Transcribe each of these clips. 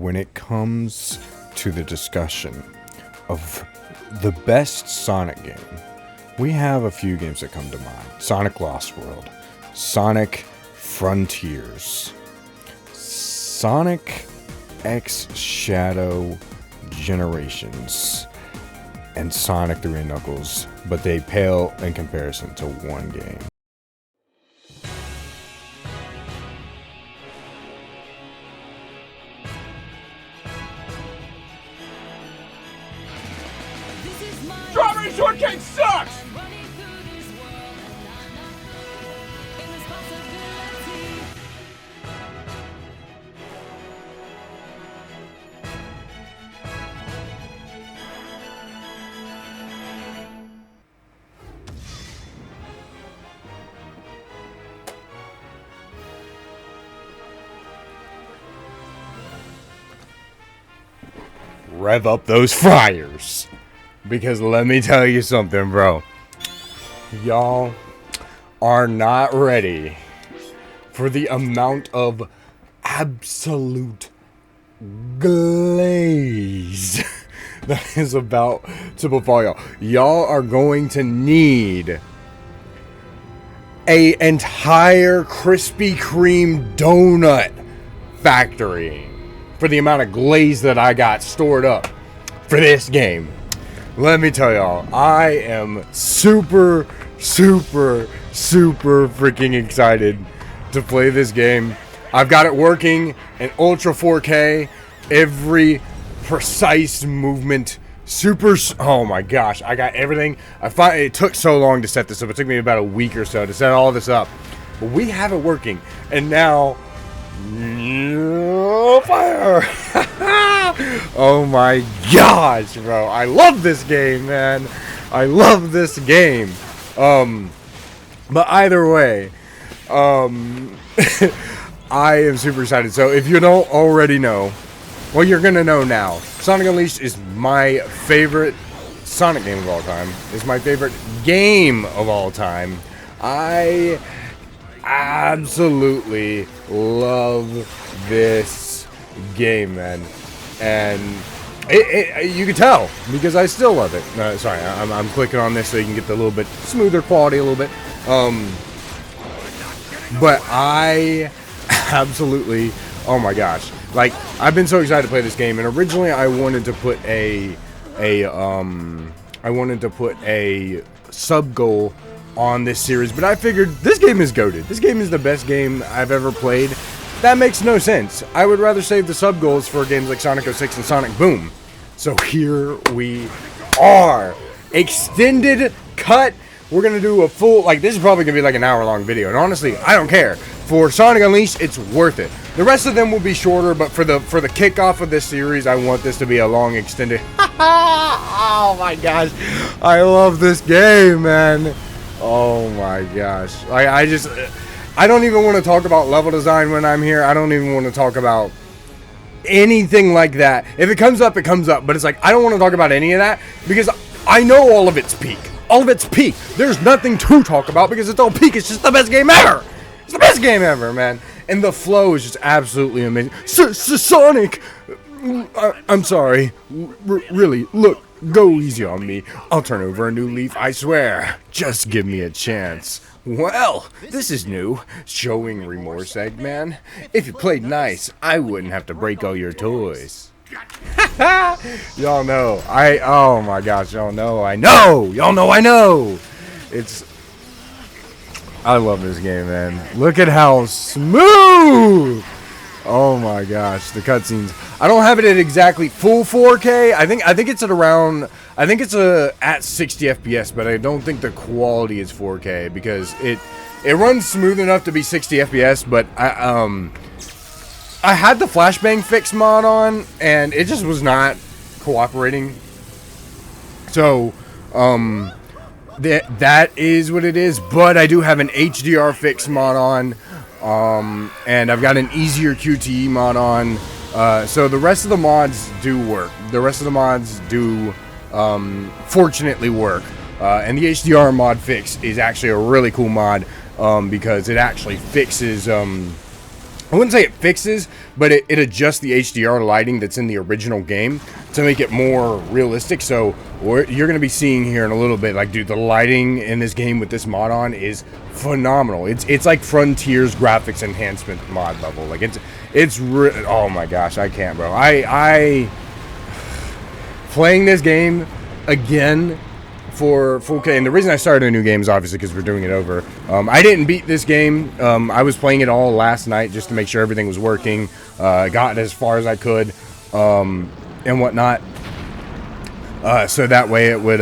when it comes to the discussion of the best Sonic game, we have a few games that come to mind. Sonic Lost World, Sonic Frontiers, Sonic X Shadow Generations, and Sonic 3 Knuckles, but they pale in comparison to one game. Strawberry shortcake sucks! Rev up those fryers. Because let me tell you something, bro. Y'all are not ready for the amount of absolute glaze that is about to befall y'all. Y'all are going to need an entire Krispy Kreme donut factory for the amount of glaze that I got stored up for this game. Let me tell y'all, I am super freaking excited to play this game. I've got it working in Ultra 4K, every precise movement, oh my gosh, I got everything. It took so long to set this up. It took me about a week or so to set all this up. But we have it working, and now, fire! Oh my gosh, bro. I love this game, man. I love this game. But either way, I am super excited. So if you don't already know, well, you're gonna know now. Sonic Unleashed is my favorite Sonic game of all time. It's my favorite game of all time. I absolutely love this game, man. And you can tell because I still love it. Sorry, I'm clicking on this so you can get the little bit smoother quality a little bit. But I absolutely, oh my gosh, like I've been so excited to play this game. And originally I wanted to put a sub goal on this series, but I figured this game is goated. This game is the best game I've ever played. That makes no sense. I would rather save the sub goals for games like Sonic 06 and Sonic Boom. So here we are. Extended cut. We're going to do a full, like, this is probably going to be like an hour-long video. And honestly, I don't care. For Sonic Unleashed, it's worth it. The rest of them will be shorter, but for the kickoff of this series, I want this to be a long, extended. Oh my gosh. I love this game, man. Oh my gosh. I don't even want to talk about level design when I'm here. I don't even want to talk about anything like that. If it comes up, it comes up. But it's like, I don't want to talk about any of that because I know all of its peak. All of its peak. There's nothing to talk about because it's all peak. It's just the best game ever. It's the best game ever, man. And the flow is just absolutely amazing. Sonic! I'm sorry. Really, look. Go easy on me. I'll turn over a new leaf, I swear. Just give me a chance. Well, this is new. Showing remorse, Eggman. If you played nice, I wouldn't have to break all your toys. Y'all know. Oh my gosh, y'all know. I know. Y'all know I know. I love this game, man. Look at how smooth. Oh my gosh, the cutscenes. I don't have it at exactly full 4K. I think it's at around. I think it's at 60 FPS, but I don't think the quality is 4K because it runs smooth enough to be 60 FPS. But I had the flashbang fix mod on, and it just was not cooperating. So that is what it is. But I do have an HDR fix mod on. And I've got an easier QTE mod on, so the rest of the mods do work. The rest of the mods do, fortunately work. And the HDR mod fix is actually a really cool mod, because it actually fixes, I wouldn't say it fixes, but it adjusts the HDR lighting that's in the original game to make it more realistic. So you're going to be seeing here in a little bit, like, dude, the lighting in this game with this mod on is phenomenal. It's like Frontier's graphics enhancement mod level. Like, oh my gosh, I can't, bro. I playing this game again for 4K, and the reason I started a new game is obviously because we're doing it over. I didn't beat this game. I was playing it all last night just to make sure everything was working. Got as far as I could, and whatnot. So that way it would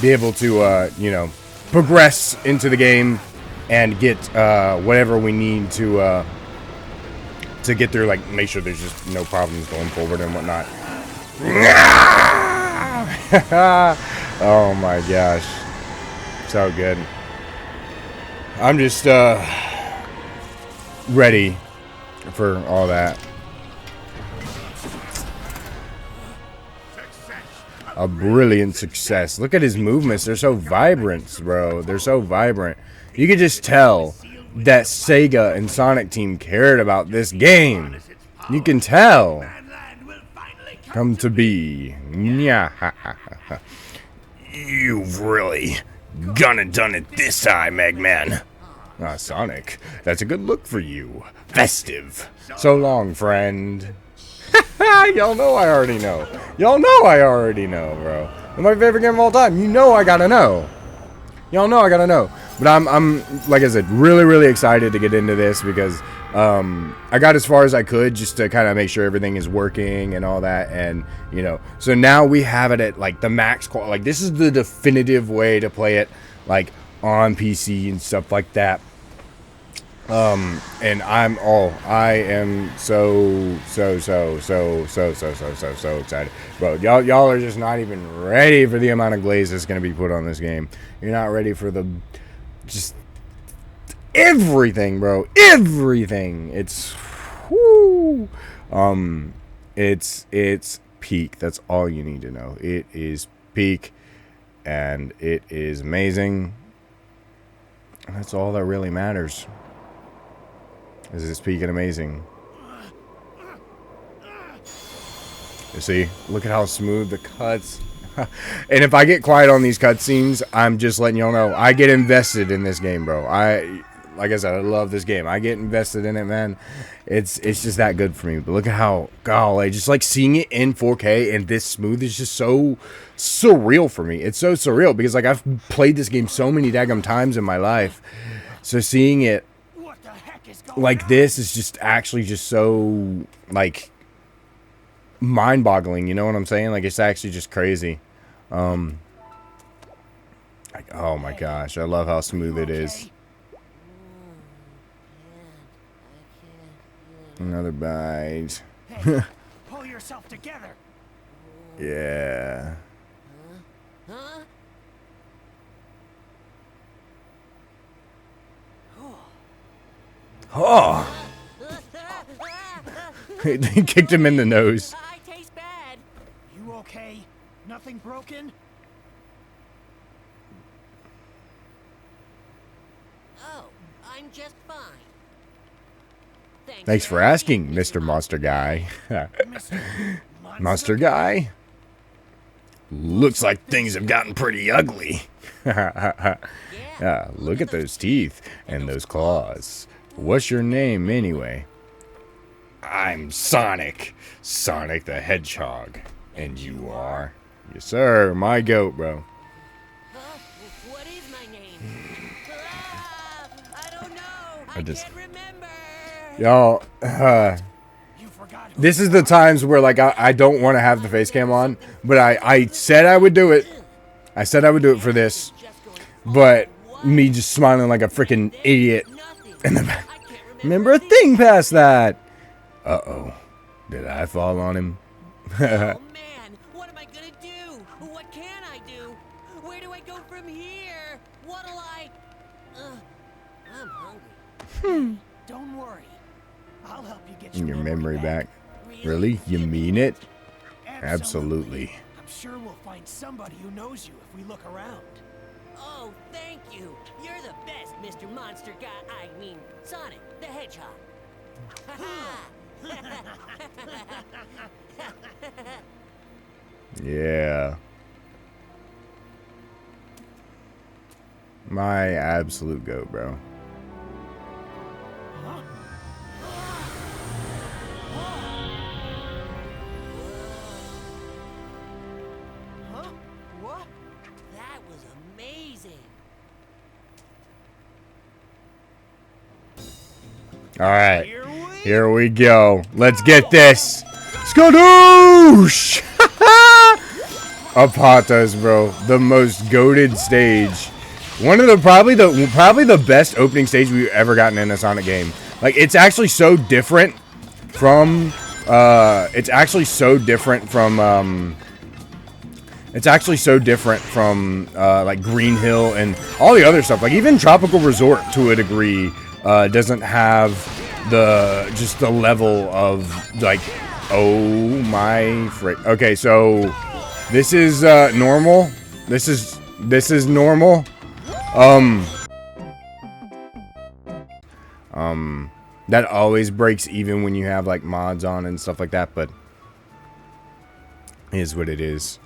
be able to, you know, progress into the game and get whatever we need to get through. Like, make sure there's just no problems going forward and whatnot. Oh my gosh, so good. I'm just ready for all that. A brilliant success. Look at his movements, they're so vibrant, bro. They're so vibrant. You could just tell that Sega and Sonic Team cared about this game. You can tell. Come to be. You've really done it this time, Eggman. Ah, Sonic, that's a good look for you. Festive. So long, friend. Y'all know I already know. Y'all know I already know, bro. It's my favorite game of all time. You know I gotta know. Y'all know I gotta know. But I'm like I said, really excited to get into this because I got as far as I could just to kind of make sure everything is working and all that, and you know, so now we have it at like the max quality. Like, this is the definitive way to play it, like on PC and stuff like that. And I am so excited, bro. Y'all are just not even ready for the amount of glaze that's gonna be put on this game. You're not ready for the just everything, bro. Everything. It's whoo. It's peak. That's all you need to know. It is peak, and it is amazing. And that's all that really matters. Is it's peak and amazing. You see, look at how smooth the cuts. And if I get quiet on these cutscenes, I'm just letting y'all know I get invested in this game, bro. Like I said, I love this game. I get invested in it, man. It's just that good for me. But look at how, golly, just like seeing it in 4K and this smooth is just so surreal for me. It's so surreal because like I've played this game so many daggum times in my life. So seeing it like this is just actually just so like mind-boggling, you know what I'm saying? Like, it's actually just crazy. Like, oh my gosh, I love how smooth it is. Another bite. Hey, pull yourself together. Yeah. Oh. They kicked him in the nose. I taste bad. You okay? Nothing broken? Oh, I'm just fine. Thanks for asking, Mr. Monster Guy. Monster Guy? Looks like things have gotten pretty ugly. Yeah, look at those teeth and those claws. What's your name, anyway? I'm Sonic. Sonic the Hedgehog. And you are? Yes, sir. My goat, bro. What is my name? I don't know. I just... can't remember. Y'all, this is the times where, like, I don't want to have the face cam on, but I said I would do it. I said I would do it for this, but me just smiling like a freaking idiot in the back. Remember a thing past that. Uh-oh. Did I fall on him? Oh, man. What am I gonna do? What can I do? Where do I go from here? What'll I... I'm hungry. Don't worry. I'll help you get Your memory back. Really? You mean it? Absolutely. I'm sure we'll find somebody who knows you if we look around. Oh, thank you. You're the best, Mr. Monster Guy. I mean, Sonic the Hedgehog. Yeah. My absolute goat, bro. Huh? What? That was amazing. All right. Here we go. Let's get this. Skadoosh! Apatas, bro. The most goated stage. One of the probably the best opening stage we've ever gotten in a Sonic game. Like, it's actually so different from like Green Hill and all the other stuff. Like, even Tropical Resort to a degree doesn't have the level of, like, oh my frick. Okay, so this is normal. This is normal. That always breaks even when you have like mods on and stuff like that, but it is what it is.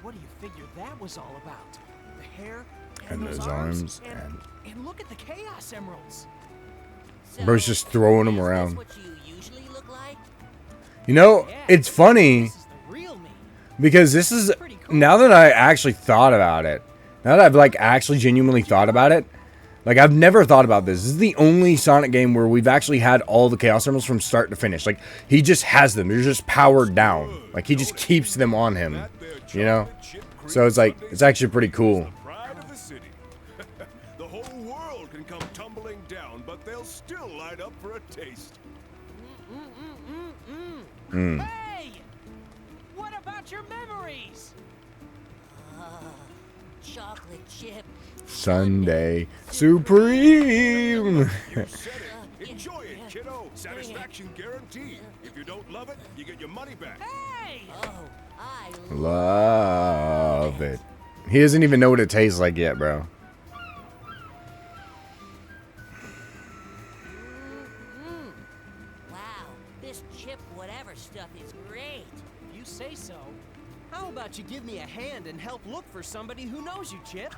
What do you figure that was all about? The hair And those arms and look at the Chaos Emeralds. So, bro's just throwing them is this around. what you usually look like? You know, it's funny This is the real me. because this is, now that I actually thought about it, now that I've like actually genuinely thought about it, like I've never thought about this. This is the only Sonic game where we've actually had all the Chaos Emeralds from start to finish. Like, he just has them. They're just powered down. Like, he just keeps them on him, you know? So it's like, it's actually pretty cool. Pride of the city. The whole world can come tumbling down, but they'll still line up for a taste. Hey! What about your memories? Chocolate chip. Sunday Supreme. You said it. Enjoy it, kiddo. Satisfaction guaranteed. If you don't love it, you get your money back. Hey! Oh, I Love it. He doesn't even know what it tastes like yet, bro. Wow, this chip whatever stuff is great. You say so. How about you give me a hand and help look for somebody who knows you, Chip?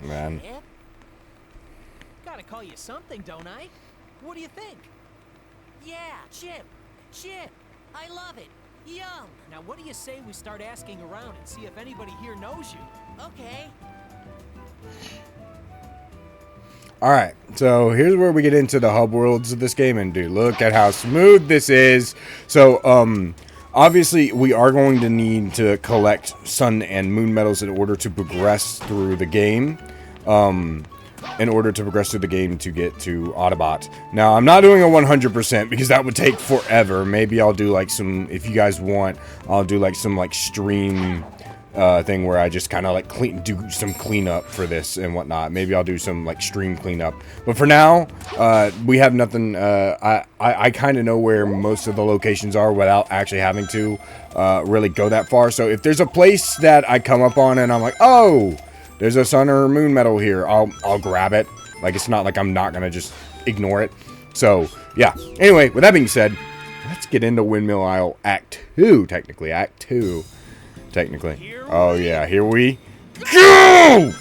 Man. Chip? Gotta call you something, don't I? What do you think? Yeah, chip. Chip. I love it. Yum. Now, what do you say we start asking around and see if anybody here knows you? Okay. Alright, so here's where we get into the hub worlds of this game, and dude, look at how smooth this is. So, obviously, we are going to need to collect sun and moon medals in order to progress through the game. To get to Autobot. Now, I'm not doing a 100% because that would take forever. Maybe I'll do like some, if you guys want, I'll do like some like stream thing where I just kind of like do some cleanup for this and whatnot. Maybe I'll do some like stream cleanup. But for now, we have nothing. I kind of know where most of the locations are without actually having to really go that far. So if there's a place that I come up on and I'm like, oh, there's a sun or moon medal here, I'll grab it. Like, it's not like I'm not gonna just ignore it. So yeah. Anyway, with that being said, let's get into Windmill Isle Act 2. Technically, Act 2. Technically. Oh yeah, here we go!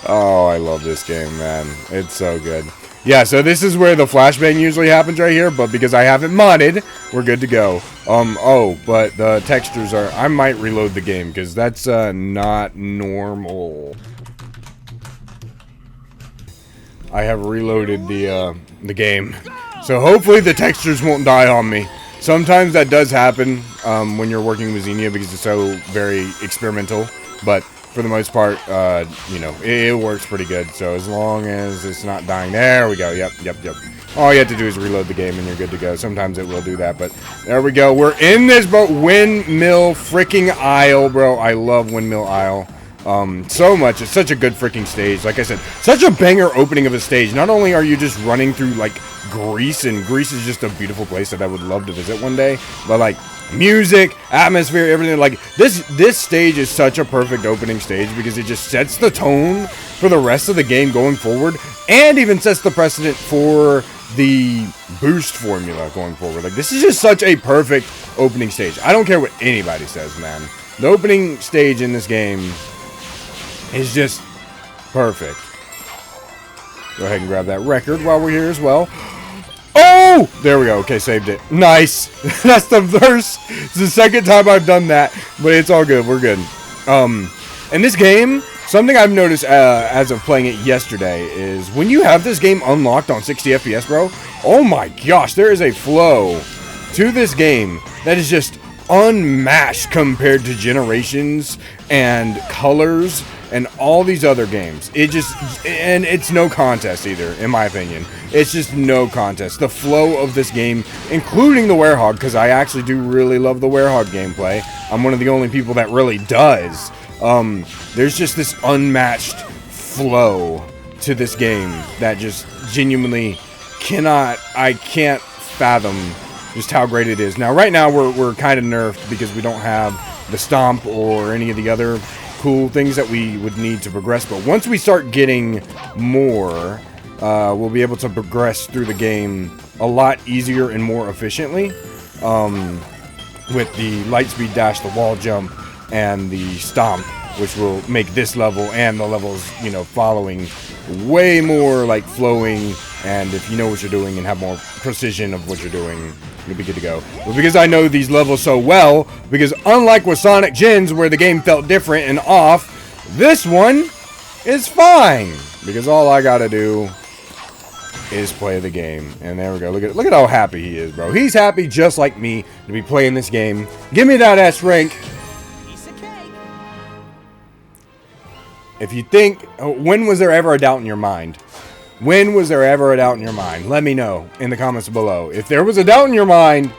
Oh, I love this game, man. It's so good. Yeah, so this is where the flashbang usually happens right here, but because I haven't modded, we're good to go. Oh, but the textures are... I might reload the game, because that's not normal. I have reloaded the game. So hopefully the textures won't die on me. Sometimes that does happen when you're working with Xenia because it's so very experimental, but for the most part, you know, it works pretty good. So as long as it's not dying, there we go. Yep. All you have to do is reload the game and you're good to go. Sometimes it will do that, but there we go. We're in this boat, Windmill freaking Isle, bro. I love Windmill Isle so much. It's such a good freaking stage. Like I said, such a banger opening of a stage. Not only are you just running through like Greece, and Greece is just a beautiful place that I would love to visit one day, but like music, atmosphere, everything. Like this stage is such a perfect opening stage because it just sets the tone for the rest of the game going forward, and even sets the precedent for the boost formula going forward. Like, this is just such a perfect opening stage. I don't care what anybody says, man. The opening stage in this game is just perfect. Go ahead and grab that record while we're here as well. Oh! There we go. Okay, saved it. Nice. That's the first. It's the second time I've done that, but it's all good. We're good. In this game, something I've noticed as of playing it yesterday is when you have this game unlocked on 60 FPS, bro, oh my gosh, there is a flow to this game that is just unmatched compared to Generations and Colors and all these other games. And it's no contest either, in my opinion. It's just no contest. The flow of this game, including the Werehog, because I actually do really love the Werehog gameplay. I'm one of the only people that really does. There's just this unmatched flow to this game that just genuinely I can't fathom just how great it is. Now, right now, we're kind of nerfed because we don't have the Stomp or any of the other cool things that we would need to progress, but once we start getting more, we'll be able to progress through the game a lot easier and more efficiently, with the Lightspeed Dash, the Wall Jump, and the Stomp, which will make this level and the levels, you know, following way more like flowing, and if you know what you're doing and have more precision of what you're doing, you'll be good to go. But because I know these levels so well, because unlike with Sonic Gens where the game felt different and off, this one is fine because all I gotta do is play the game. And there we go. Look at how happy he is, bro. He's happy just like me to be playing this game. Give me that S rank. Piece of cake. If you think, when was there ever a doubt in your mind? When was there ever a doubt in your mind? Let me know in the comments below. If there was a doubt in your mind,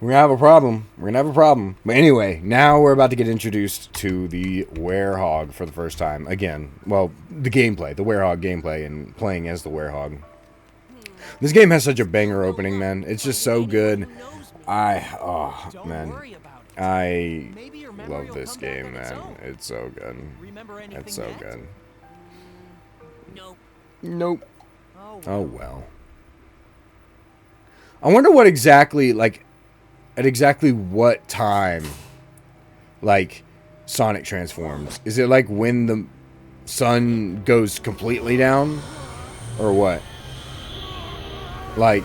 we're gonna have a problem. We're gonna have a problem. But anyway, now we're about to get introduced to the Werehog for the first time. Again, well, the gameplay, the Werehog gameplay, and playing as the Werehog. This game has such a banger opening, man. It's just so good. Don't man. worry about it. I Maybe your memory love will this come back game, on its man. own. It's so good. Remember anything It's so yet? good. Nope. Nope. Oh, Oh well. I wonder what exactly, like, at exactly what time, like, Sonic transforms. Is it like when the sun goes completely down? Or what? Like,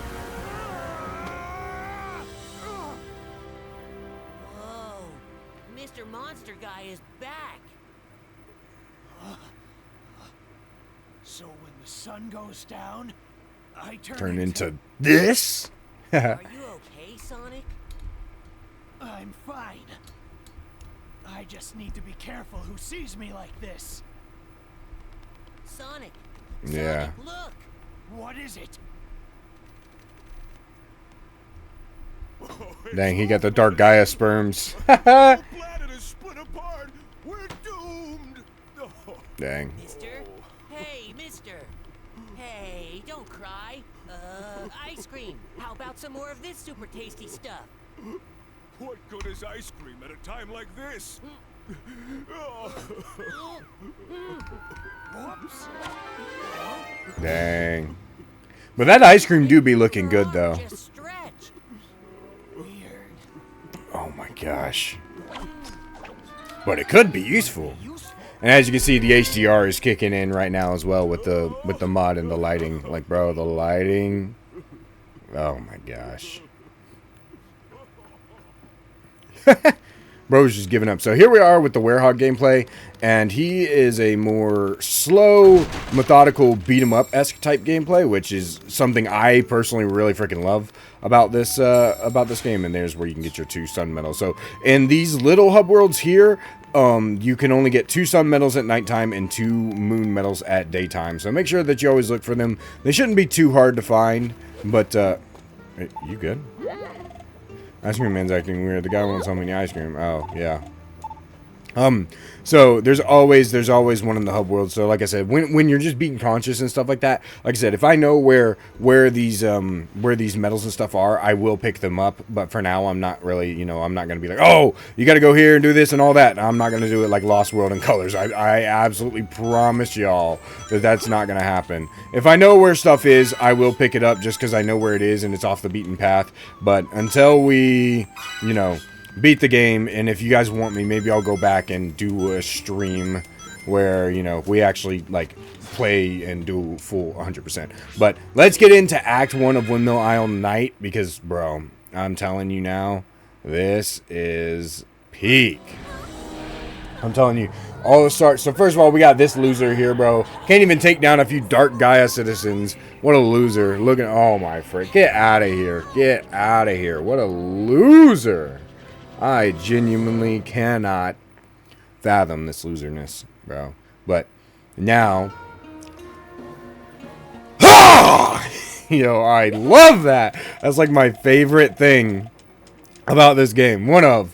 Whoa. Mr. Monster Guy is back. So when the sun goes down, I turn into this? Are you okay, Sonic? I'm fine. I just need to be careful who sees me like this. Sonic. Yeah. Sonic, look. What is it? Dang, he got the Dark Gaia sperms. The planet is split apart. We're doomed. Oh. Dang. Mister? Hey, mister. Hey, don't cry. Ice cream. How about some more of this super tasty stuff? What good is ice cream at a time like this? Oh. Whoops. Dang. But that ice cream do be looking good, though. Just stretch. Weird. Oh my gosh. But it could be useful. And as you can see, the HDR is kicking in right now as well with the mod and the lighting. Like, bro, the lighting. Oh my gosh. Bro's just giving up. So here we are with the Werehog gameplay, and he is a more slow, methodical, beat-em-up-esque type gameplay, which is something I personally really freaking love about this game. And there's where you can get your 2 sun medals. So in these little hub worlds here, you can only get 2 sun medals at nighttime and 2 moon medals at daytime. So make sure that you always look for them. They shouldn't be too hard to find, but you good? Ice cream man's acting weird. The guy won't sell me any ice cream. Oh, yeah. So there's always one in the hub world. So like I said, when you're just beating conscious and stuff like that, like I said, if I know where these medals and stuff are, I will pick them up. But for now, I'm not really, you know, I'm not gonna be like, oh, you got to go here and do this and all that. I'm not gonna do it like Lost World and Colors. I absolutely promise y'all that that's not gonna happen. If I know where stuff is, I will pick it up just because I know where it is and it's off the beaten path. But until we, you know, beat the game, and if you guys want me, maybe I'll go back and do a stream where, you know, we actually like play and do full 100%. But let's get into Act 1 of Windmill Isle Night, because bro, I'm telling you now, this is peak. I'm telling you, all the start. So first of all, we got this loser here, bro. Can't even take down a few Dark Gaia citizens. What a loser. Look at, oh my frick, get out of here, get out of here. What a loser. I genuinely cannot fathom this loserness, bro. But now, yo, I love that. That's like my favorite thing about this game. I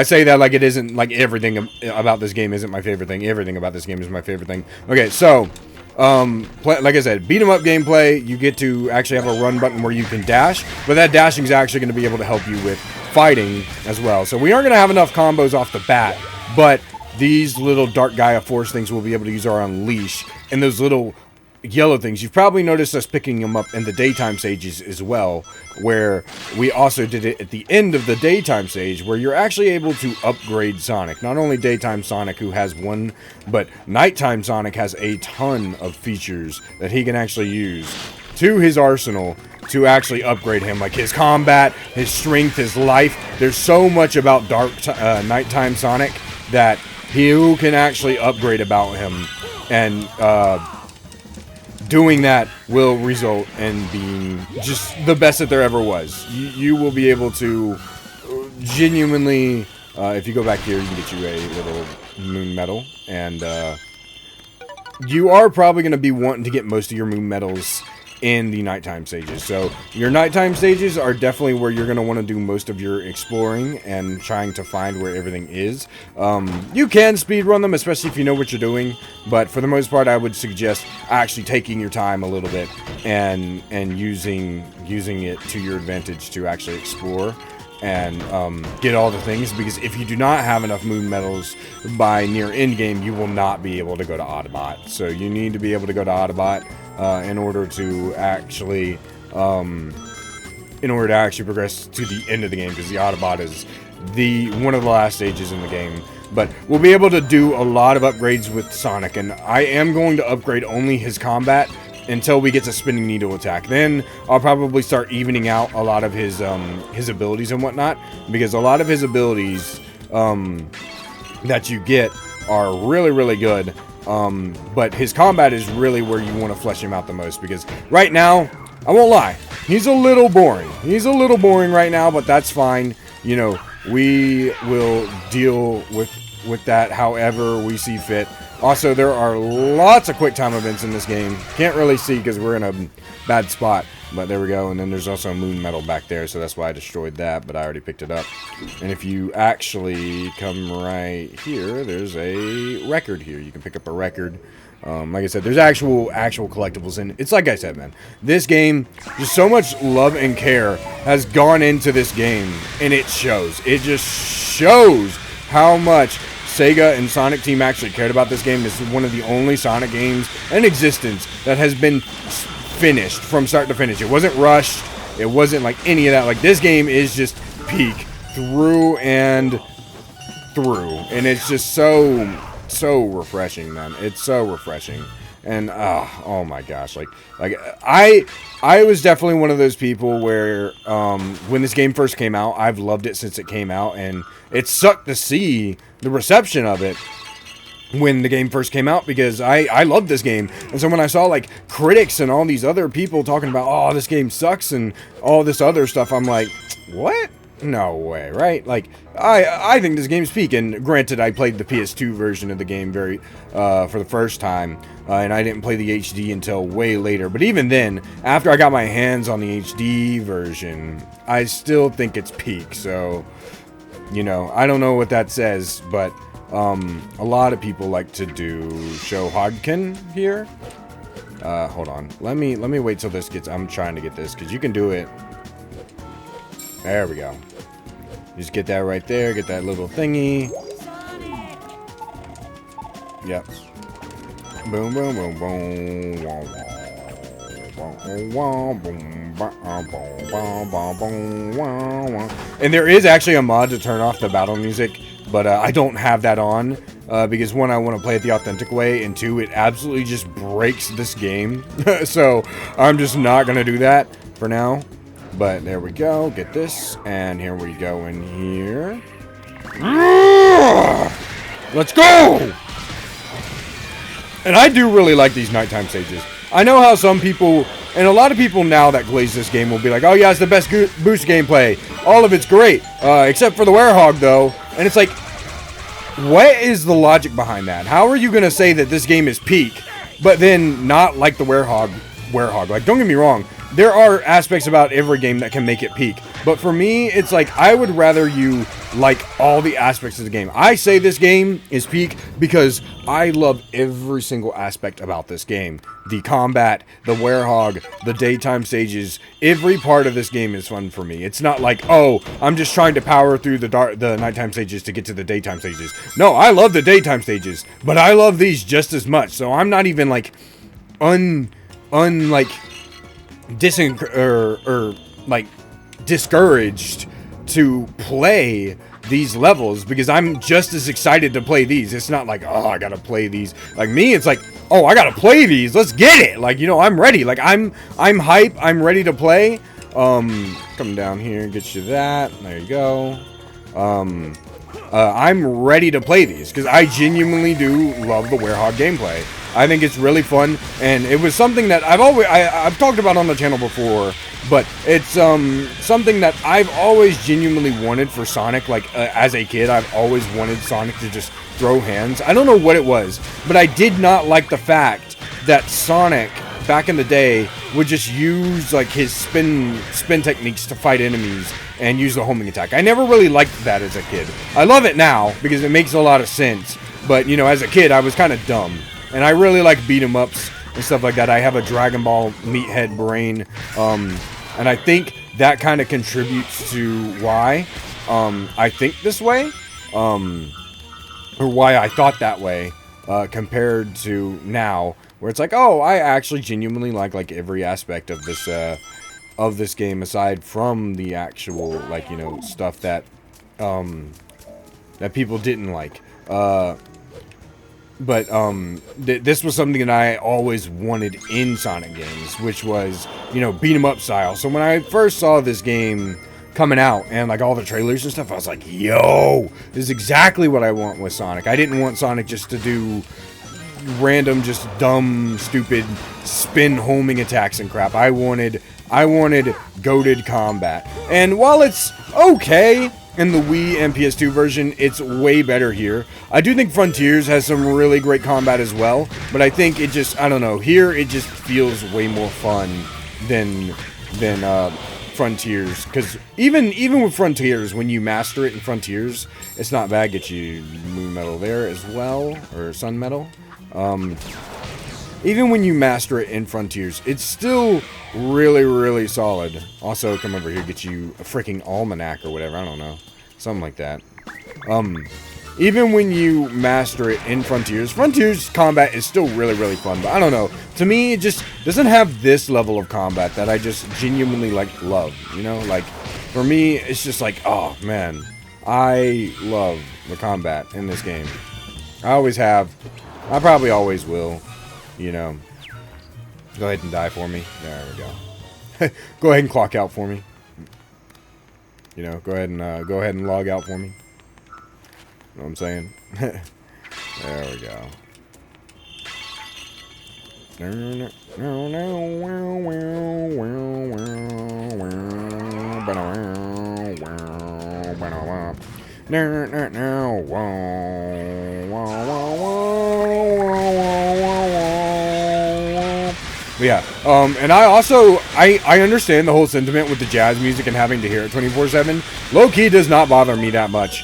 say that like it isn't, like everything about this game isn't my favorite thing. Everything about this game is my favorite thing. Okay, so like I said, beat 'em up gameplay. You get to actually have a run button where you can dash, but that dashing is actually going to be able to help you with fighting as well. So we aren't going to have enough combos off the bat, but these little Dark Gaia Force things we'll be able to use our Unleash, and those little yellow things, you've probably noticed us picking them up in the daytime stages as well, where we also did it at the end of the daytime stage, where you're actually able to upgrade Sonic. Not only daytime Sonic, who has one, but nighttime Sonic has a ton of features that he can actually use to his arsenal to actually upgrade him, like his combat, his strength, his life. There's so much about nighttime Sonic that you can actually upgrade about him, and doing that will result in being just the best that there ever was. You will be able to genuinely, if you go back here, you can get you a little moon medal, and you are probably going to be wanting to get most of your moon medals in the nighttime stages. So your nighttime stages are definitely where you're going to want to do most of your exploring and trying to find where everything is. You can speedrun them, especially if you know what you're doing, but for the most part, I would suggest actually taking your time a little bit and using it to your advantage to actually explore and get all the things, because if you do not have enough moon medals by near end game, you will not be able to go to Autobot. So you need to be able to go to Autobot in order to actually progress to the end of the game, because the Autobot is one of the last stages in the game. But we'll be able to do a lot of upgrades with Sonic, and I am going to upgrade only his combat until we get to Spinning Needle Attack. Then I'll probably start evening out a lot of his abilities and whatnot, because a lot of his abilities that you get are really, really good. But his combat is really where you want to flesh him out the most, because right now, I won't lie, he's a little boring. He's a little boring right now, but that's fine. You know, we will deal with that however we see fit. Also, there are lots of quick time events in this game. Can't really see because we're in a bad spot, but there we go. And then there's also a moon medal back there, so that's why I destroyed that, but I already picked it up. And if you actually come right here, there's a record here. You can pick up a record. Like I said, there's actual collectibles in it. It's like I said, man, this game, just so much love and care has gone into this game, and it shows. It just shows how much Sega and Sonic Team actually cared about this game. This is one of the only Sonic games in existence that has been finished from start to finish. It wasn't rushed. It wasn't like any of that. Like, this game is just peak through and through, and it's just so refreshing, man. It's so refreshing. And oh my gosh, like I was definitely one of those people where when this game first came out, I've loved it since it came out, and it sucked to see the reception of it when the game first came out, because I loved this game. And so when I saw like critics and all these other people talking about, oh, this game sucks and all this other stuff, I'm like, what? No way, right? Like, I think this game's peak, and granted, I played the PS2 version of the game for the first time, and I didn't play the HD until way later. But even then, after I got my hands on the HD version, I still think it's peak. So, you know, I don't know what that says, but A lot of people like to do Werehog here. Hold on. Let me wait till this gets. I'm trying to get this because you can do it. There we go. Just get that right there. Get that little thingy. Yep. Boom, boom, boom, boom. And there is actually a mod to turn off the battle music, but I don't have that on because one, I want to play it the authentic way, and two, it absolutely just breaks this game. So I'm just not gonna do that for now. But there we go. Get this, and here we go in here. Let's go! And I do really like these nighttime stages. I know how some people, and a lot of people now that glaze this game will be like, oh yeah, it's the best boost gameplay. All of it's great. Except for the Werehog, though. And it's like, what is the logic behind that? How are you going to say that this game is peak, but then not like the Werehog? Like, don't get me wrong. There are aspects about every game that can make it peak. But for me, it's like, I would rather you like all the aspects of the game. I say this game is peak because I love every single aspect about this game. The combat, the Werehog, the daytime stages, every part of this game is fun for me. It's not like, oh, I'm just trying to power through the nighttime stages to get to the daytime stages. No, I love the daytime stages, but I love these just as much. So I'm not even like discouraged to play these levels because I'm just as excited to play these. It's not like, oh, I gotta play these. Like me, it's like, oh, I gotta play these. Let's get it. Like, you know, I'm ready. Like I'm hype. I'm ready to play. Come down here and get you that. There you go. I'm ready to play these because I genuinely do love the Werehog gameplay. I think it's really fun, and it was something that I've talked about on the channel before, but it's something that I've always genuinely wanted for Sonic. Like as a kid, I've always wanted Sonic to just throw hands. I don't know what it was, but I did not like the fact that Sonic back in the day would just use like his spin techniques to fight enemies and use the homing attack. I never really liked that as a kid. I love it now because it makes a lot of sense, but you know, as a kid I was kind of dumb. And I really like beat 'em ups and stuff like that. I have a Dragon Ball meathead brain, and I think that kind of contributes to why I think this way, or why I thought that way, compared to now, where it's like, oh, I actually genuinely like every aspect of this game, aside from the actual, like, you know, stuff that that people didn't like. But this was something that I always wanted in Sonic games, which was, you know, beat 'em up style. So when I first saw this game coming out and like all the trailers and stuff, I was like, yo, this is exactly what I want with Sonic. I didn't want Sonic just to do random, just dumb, stupid spin homing attacks and crap. I wanted goated combat. And while it's okay in the Wii and PS2 version, it's way better here. I do think Frontiers has some really great combat as well, but I think it just, I don't know, here it just feels way more fun than Frontiers, because even with Frontiers, when you master it in Frontiers, it's not bad. Get you Moon Metal there as well, or Sun Metal. Even when you master it in Frontiers, it's still really, really solid. Also, come over here, get you a freaking Almanac or whatever, I don't know. Something like that. Even when you master it in Frontiers combat is still really, really fun, but I don't know. To me, it just doesn't have this level of combat that I just genuinely, like, love, you know? Like, for me, it's just like, oh, man. I love the combat in this game. I always have. I probably always will, you know. Go ahead and die for me. There we go. Go ahead and clock out for me. You know, go ahead and log out for me. You know what I'm saying? There we go. Yeah, and I understand the whole sentiment with the jazz music and having to hear it 24/7. Low-key does not bother me that much.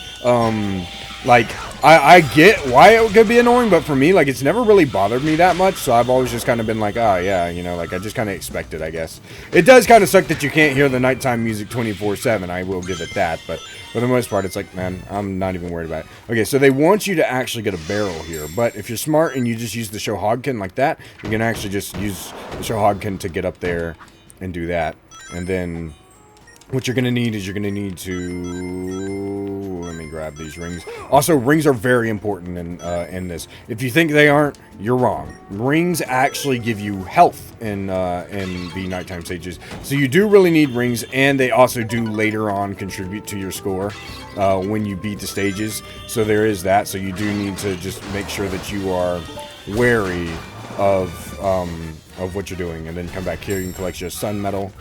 Like, I get why it could be annoying, but for me, like, it's never really bothered me that much, so I've always just kind of been like, oh, yeah, you know, like, I just kind of expect it, I guess. It does kind of suck that you can't hear the nighttime music 24/7, I will give it that, but for the most part, it's like, man, I'm not even worried about it. Okay, so they want you to actually get a barrel here, but if you're smart and you just use the Shohogkin like that, you can actually just use the Shohogkin to get up there and do that, and then what you're going to need is you're going to need to... Let me grab these rings. Also, rings are very important in this. If you think they aren't, you're wrong. Rings actually give you health in the nighttime stages. So you do really need rings, and they also do later on contribute to your score when you beat the stages. So there is that. So you do need to just make sure that you are wary of what you're doing. And then come back here, you can collect your sun metal.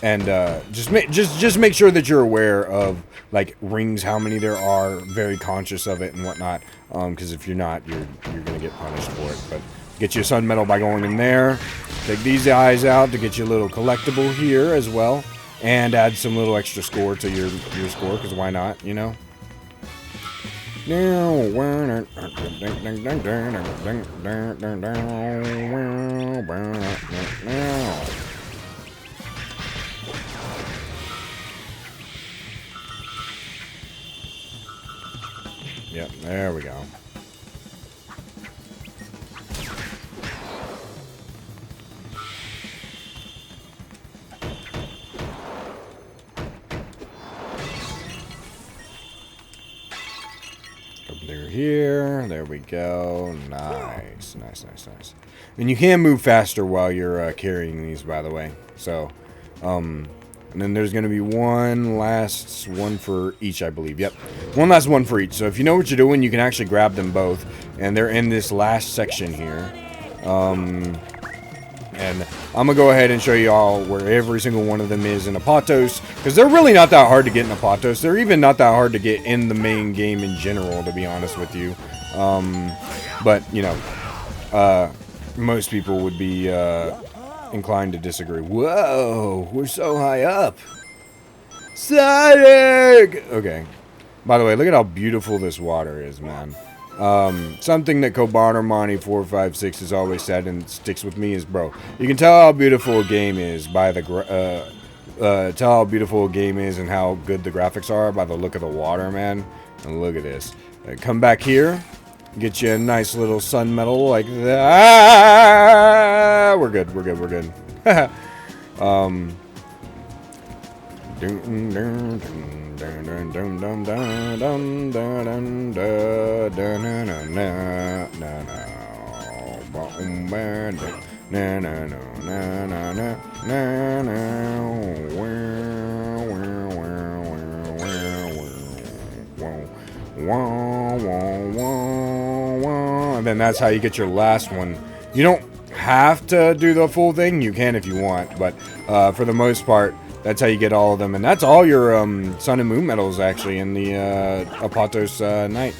And just make sure that you're aware of like rings, how many there are, very conscious of it and whatnot. Because if you're not, you're gonna get punished for it. But get you a sun metal by going in there. Take these guys out to get you a little collectible here as well, and add some little extra score to your score. Because why not? You know. Yep, there we go. Come through here. There we go. Nice, nice, nice, nice. And you can move faster while you're carrying these, by the way. So, and then there's going to be one last one for each, I believe. Yep. One last one for each. So if you know what you're doing, you can actually grab them both. And they're in this last section here. And I'm going to go ahead and show you all where every single one of them is in Apatos. Because they're really not that hard to get in Apatos. They're even not that hard to get in the main game in general, to be honest with you. But, you know, most people would be... inclined to disagree. Whoa, we're so high up. Sonic! Okay. By the way, look at how beautiful this water is, man. Something that Kobarnomani456 has always said and sticks with me is, bro, you can tell how beautiful a game is by the tell how beautiful a game is and how good the graphics are by the look of the water, man. And look at this. Come back here. Get you a nice little sun metal like that. We're good. We're good. We're good. And then that's how you get your last one. You don't have to do the full thing. You can if you want, but for the most part, that's how you get all of them. And that's all your sun and moon medals actually in the Apatos night.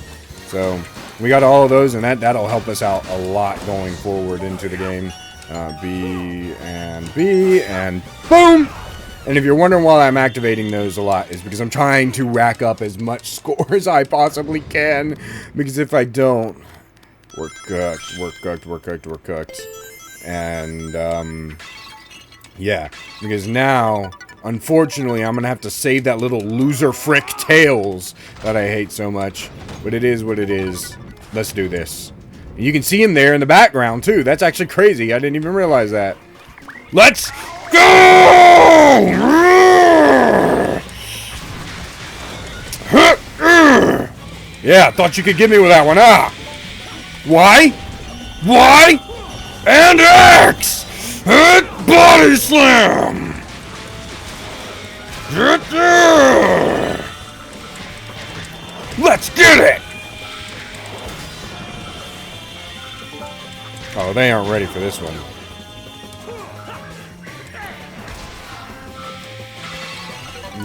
So we got all of those, and that'll help us out a lot going forward into the game. B and B and boom. And if you're wondering why I'm activating those a lot, is because I'm trying to rack up as much score as I possibly can. Because if I don't, we're cooked, we're cooked, we're cooked, we're cooked. And, yeah. Because now, unfortunately, I'm going to have to save that little loser frick Tails that I hate so much. But it is what it is. Let's do this. And you can see him there in the background, too. That's actually crazy. I didn't even realize that. Let's go! Yeah, thought you could get me with that one, huh? Y, Y, and X! Body slam! Let's get it! Oh, they aren't ready for this one. And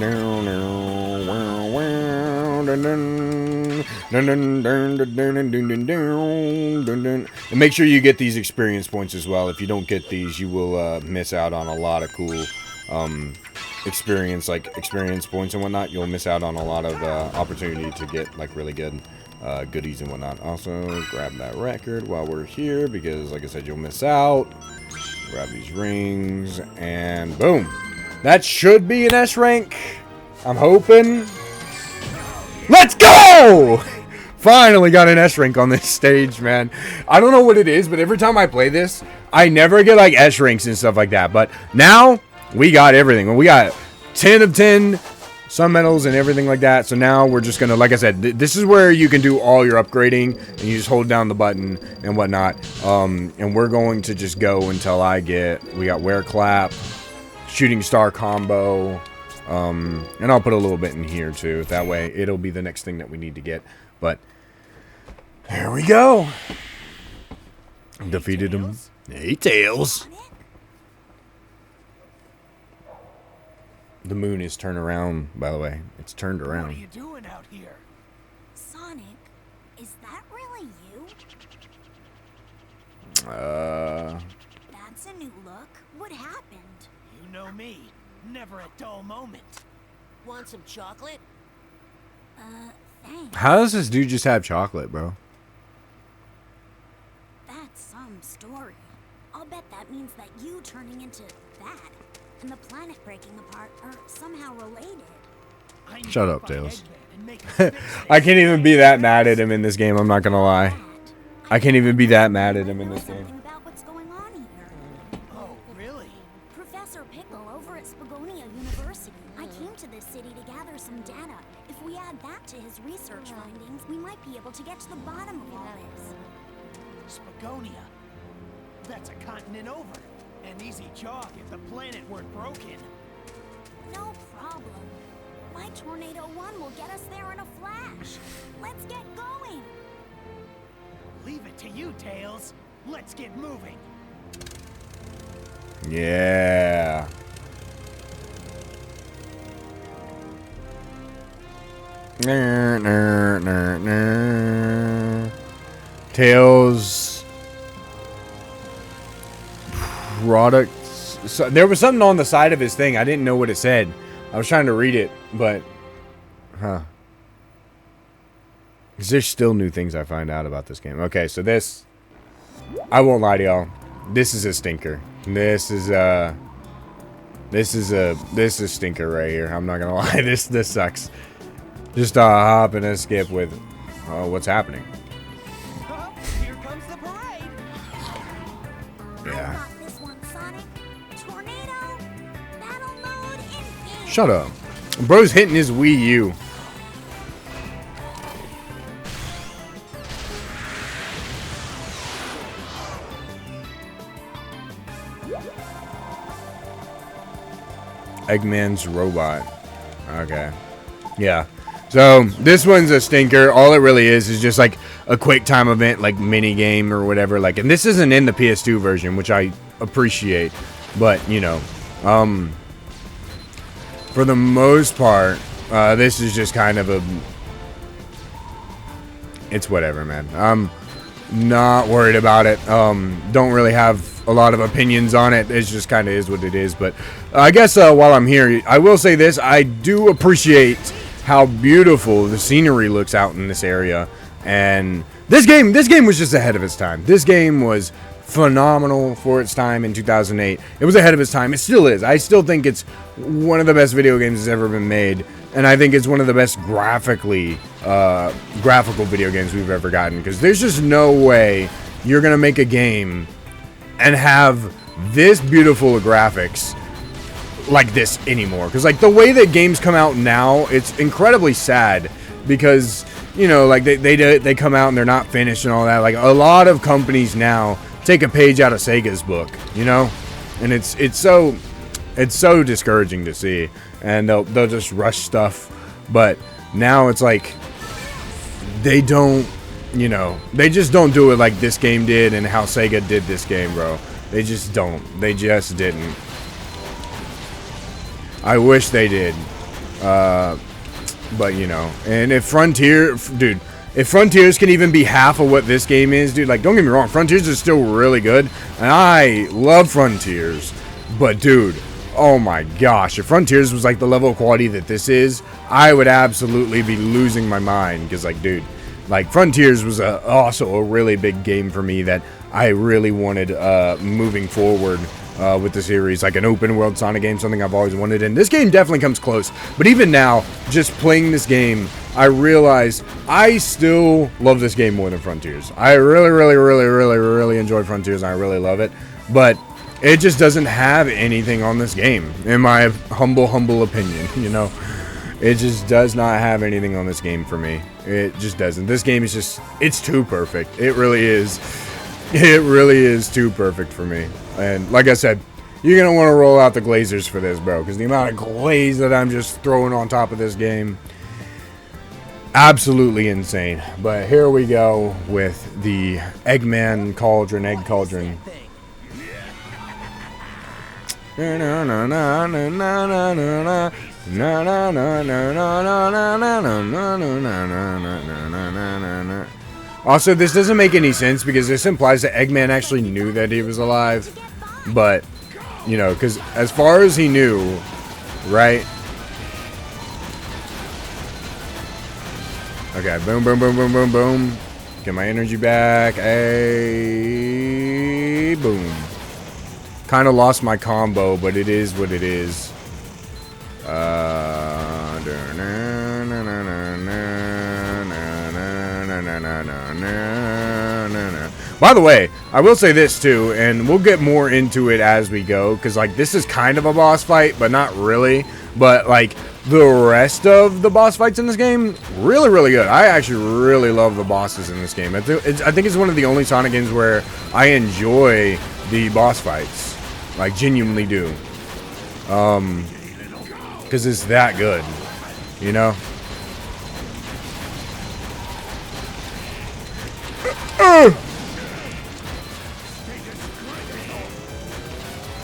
make sure you get these experience points as well. If you don't get these, you will miss out on a lot of cool experience, like experience points and whatnot, you'll miss out on a lot of opportunity to get like really good goodies and whatnot. Also, grab that record while we're here because, like I said, you'll miss out. Grab these rings and boom. That should be an S rank. I'm hoping. Let's go! Finally got an S rank on this stage, man. I don't know what it is, but every time I play this, I never get like S ranks and stuff like that. But now we got everything. We got 10 of 10, some medals and everything like that. So now we're just gonna, like I said, this is where you can do all your upgrading and you just hold down the button and whatnot. And we're going to just go until we got Wear Clap, Shooting Star combo. And I'll put a little bit in here too. That way it'll be the next thing that we need to get. But there we go. Defeated him. Hey, Tails. The moon is turned around, by the way. It's turned around. What are you doing out here? Sonic, is that really you? That's a new look. What happened? You know me. Never a dull moment. Want some chocolate? Thanks. How does this dude just have chocolate, bro? That's some story. I'll bet that means that you turning into that and the planet breaking apart are somehow related. I need Shut to up, find Tails. Eggman and make him fix I this. can't even be that mad at him in this game, I'm not gonna lie. That. I can't even be that mad at him in this game. Something about what's going on here. Oh, really? Professor Pickle over at Spagonia University. I came to this city to gather some data. If we add that to his research findings, we might be able to get to the bottom of all this. Spagonia. That's a continent over. An easy jog if the planet weren't broken. No problem. My Tornado 1 will get us there in a flash. Let's get going. Leave it to you, Tails. Let's get moving. Yeah. Tails products. So there was something on the side of his thing. I didn't know what it said. I was trying to read it, but because there's still new things I find out about this game. Okay, so this, I won't lie to y'all. This is a stinker. This is a stinker right here. I'm not gonna lie. This sucks. Just hop and a skip with what's happening. Oh, here comes the parade. Yeah. Got this one, Sonic. Tornado. Battle mode engaged. Shut up. Bro's hitting his Wii U. Eggman's robot. Okay. Yeah. So this one's a stinker. All it really is just like a quick time event, like mini game or whatever. Like, and this isn't in the PS2 version, which I appreciate. But you know, for the most part, this is just kind of a. It's whatever, man. I'm not worried about it. Don't really have a lot of opinions on it. It just kind of is what it is. But I guess while I'm here, I will say this: I do appreciate how beautiful the scenery looks out in this area. And this game was just ahead of its time. This game was phenomenal for its time in 2008. It was ahead of its time. It still is. I still think it's one of the best video games that's ever been made. And I think it's one of the best graphical video games we've ever gotten. Because there's just no way you're going to make a game and have this beautiful graphics like this anymore. Because like the way that games come out now, it's incredibly sad. Because, you know, like they come out and they're not finished and all that. Like a lot of companies now take a page out of Sega's book, you know? And it's so discouraging to see. And they'll just rush stuff. But now it's like they don't, you know, they just don't do it like this game did and how Sega did this game, bro. They just don't. They just didn't. I wish they did. But, you know, and if Frontiers can even be half of what this game is, dude, like, don't get me wrong, Frontiers is still really good, and I love Frontiers, but, dude, Oh my gosh, if Frontiers was like the level of quality that this is, I would absolutely be losing my mind. Because, like, dude, like, Frontiers was also a really big game for me that I really wanted moving forward with the series. Like an open world Sonic game, something I've always wanted. And this game definitely comes close. But even now, just playing this game, I realize I still love this game more than Frontiers. I really enjoy Frontiers, and I really love it. But it just doesn't have anything on this game, in my humble opinion, you know? It just does not have anything on this game for me. It just doesn't. This game is just, it's too perfect. It really is. It really is too perfect for me. And like I said, you're going to want to roll out the glazers for this, bro, because the amount of glaze that I'm just throwing on top of this game, absolutely insane. But here we go with the Eggman Cauldron, Egg Cauldron. Also, this doesn't make any sense because this implies that Eggman actually knew that he was alive. But, you know, because as far as he knew, right? Okay, boom, boom, boom, boom, boom, boom. Get my energy back. Hey, boom. Kind of lost my combo, but it is what it is. By the way, I will say this too, and we'll get more into it as we go, because like this is kind of a boss fight, but not really. But like the rest of the boss fights in this game, really good. I actually really love the bosses in this game. I think it's one of the only Sonic games where I enjoy the boss fights, like genuinely do, because it's that good, you know.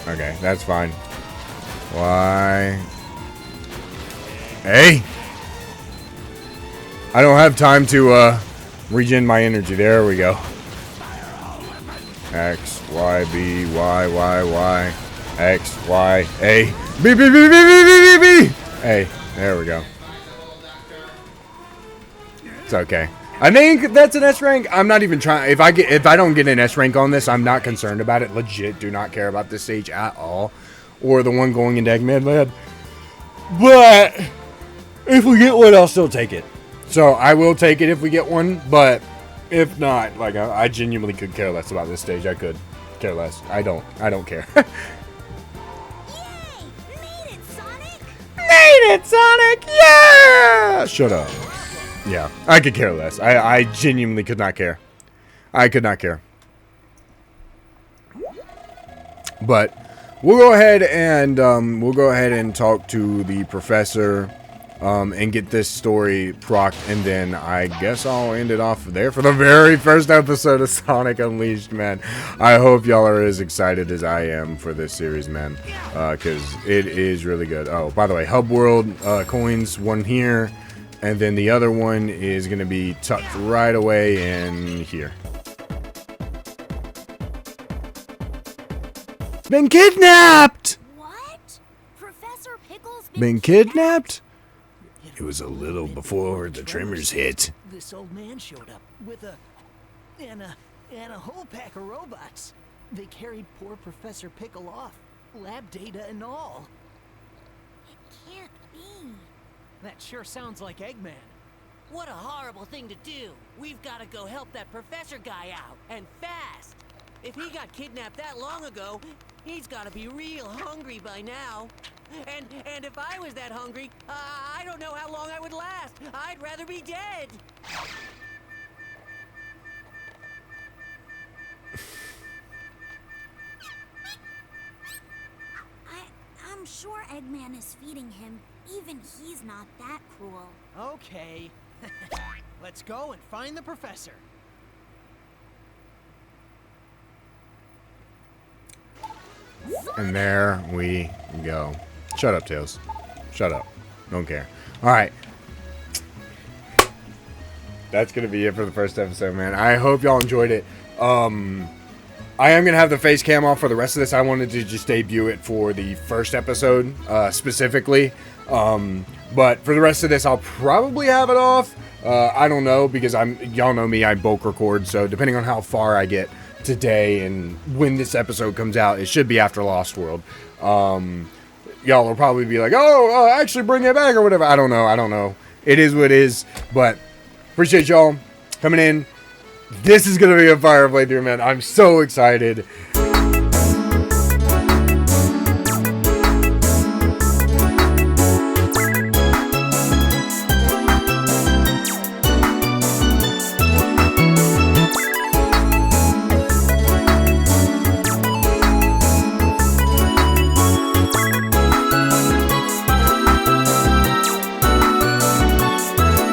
Okay, that's fine. Why? Hey! I don't have time to regen my energy. There we go. X, Y, B, Y, Y, Y. X, Y, A. B, B, B, B, B, B, B, B. Hey, there we go. It's okay. I think that's an S rank. I'm not even trying. If I don't get an S rank on this, I'm not concerned about it. Legit, do not care about this stage at all, or the one going into Eggman Land. But if we get one, I'll still take it. So I will take it if we get one. But if not, like I genuinely could care less about this stage. I could care less. I don't care. Yay! Made it, Sonic! Made it, Sonic! Yeah! Shut up. Yeah, I could care less. I genuinely could not care. I could not care. But we'll go ahead and talk to the professor and get this story procced, and then I guess I'll end it off there for the very first episode of Sonic Unleashed, man. I hope y'all are as excited as I am for this series, man, because it is really good. Oh, by the way, Hub World coins, one here. And then the other one is going to be tucked right away in here. Been kidnapped! What? Professor Pickle's Been kidnapped? It was a little before the tremors hit. This old man showed up with a whole pack of robots. They carried poor Professor Pickle off, lab data and all. It can't be. That sure sounds like Eggman. What a horrible thing to do. We've got to go help that professor guy out, and fast. If he got kidnapped that long ago, he's got to be real hungry by now. And if I was that hungry, I don't know how long I would last. I'd rather be dead. I'm sure Eggman is feeding him. Even he's not that cruel. Okay. Let's go and find the professor. And there we go. Shut up, Tails. Shut up. Don't care. Alright. That's going to be it for the first episode, man. I hope y'all enjoyed it. I am going to have the face cam off for the rest of this. I wanted to just debut it for the first episode specifically. But for the rest of this, I'll probably have it off. I don't know, because y'all know me, I bulk record. So depending on how far I get today and when this episode comes out, it should be after Lost World. Y'all will probably be like, oh, actually bring it back or whatever. I don't know. It is what it is. But appreciate y'all coming in. This is going to be a fire playthrough, man. I'm so excited.